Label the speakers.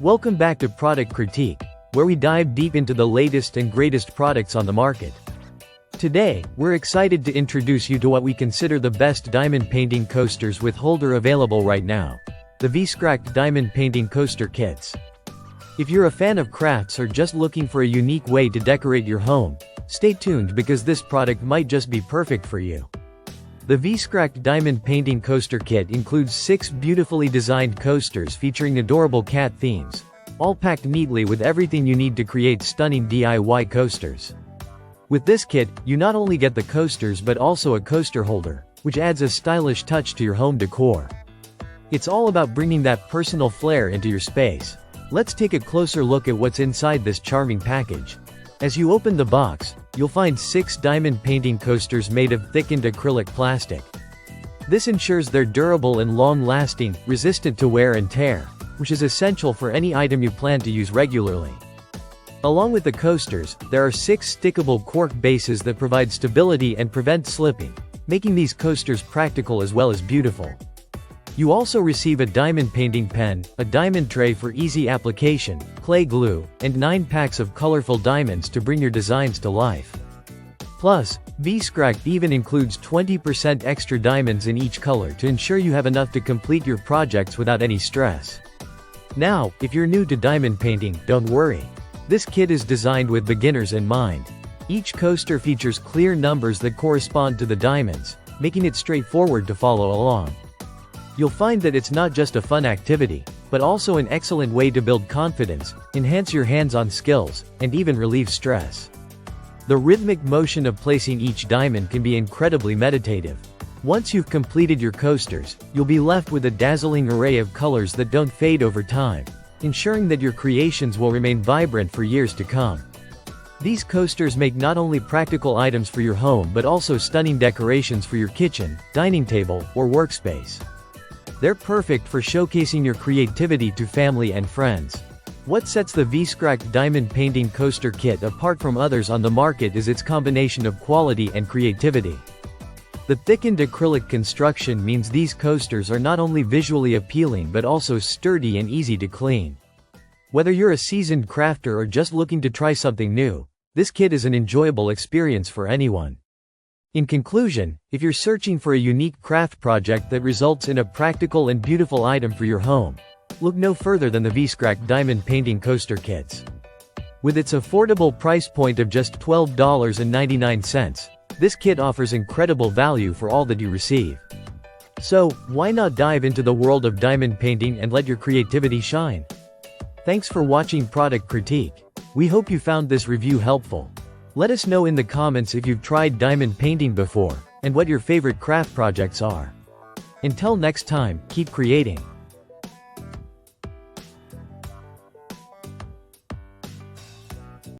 Speaker 1: Welcome back to Product Critique, where we dive deep into the latest and greatest products on the market. Today, we're excited to introduce you to what we consider the best diamond painting coasters with holder available right now. The Vcekract Diamond Painting Coaster Kits. If you're a fan of crafts or just looking for a unique way to decorate your home, stay tuned because this product might just be perfect for you. The Vcekract Diamond Painting Coaster Kit includes 6 beautifully designed coasters featuring adorable cat themes, all packed neatly with everything you need to create stunning DIY coasters. With this kit, you not only get the coasters but also a coaster holder, which adds a stylish touch to your home decor. It's all about bringing that personal flair into your space. Let's take a closer look at what's inside this charming package. As you open the box, you'll find 6 diamond painting coasters made of thickened acrylic plastic. This ensures they're durable and long-lasting, resistant to wear and tear, which is essential for any item you plan to use regularly. Along with the coasters, there are 6 stickable cork bases that provide stability and prevent slipping, making these coasters practical as well as beautiful. You also receive a diamond painting pen, a diamond tray for easy application, clay glue, and 9 packs of colorful diamonds to bring your designs to life. Plus, Vcekract even includes 20% extra diamonds in each color to ensure you have enough to complete your projects without any stress. Now, if you're new to diamond painting, don't worry. This kit is designed with beginners in mind. Each coaster features clear numbers that correspond to the diamonds, making it straightforward to follow along. You'll find that it's not just a fun activity, but also an excellent way to build confidence, enhance your hands-on skills, and even relieve stress. The rhythmic motion of placing each diamond can be incredibly meditative. Once you've completed your coasters, you'll be left with a dazzling array of colors that don't fade over time, ensuring that your creations will remain vibrant for years to come. These coasters make not only practical items for your home but also stunning decorations for your kitchen, dining table, or workspace. They're perfect for showcasing your creativity to family and friends. What sets the Vcekract Diamond Painting Coaster Kit apart from others on the market is its combination of quality and creativity. The thickened acrylic construction means these coasters are not only visually appealing but also sturdy and easy to clean. Whether you're a seasoned crafter or just looking to try something new, this kit is an enjoyable experience for anyone. In conclusion, if you're searching for a unique craft project that results in a practical and beautiful item for your home, look no further than the Vcekract Diamond Painting Coaster Kits. With its affordable price point of just $12.99, this kit offers incredible value for all that you receive. So, why not dive into the world of diamond painting and let your creativity shine? Thanks for watching Product Critique. We hope you found this review helpful. Let us know in the comments if you've tried diamond painting before, and what your favorite craft projects are. Until next time, keep creating.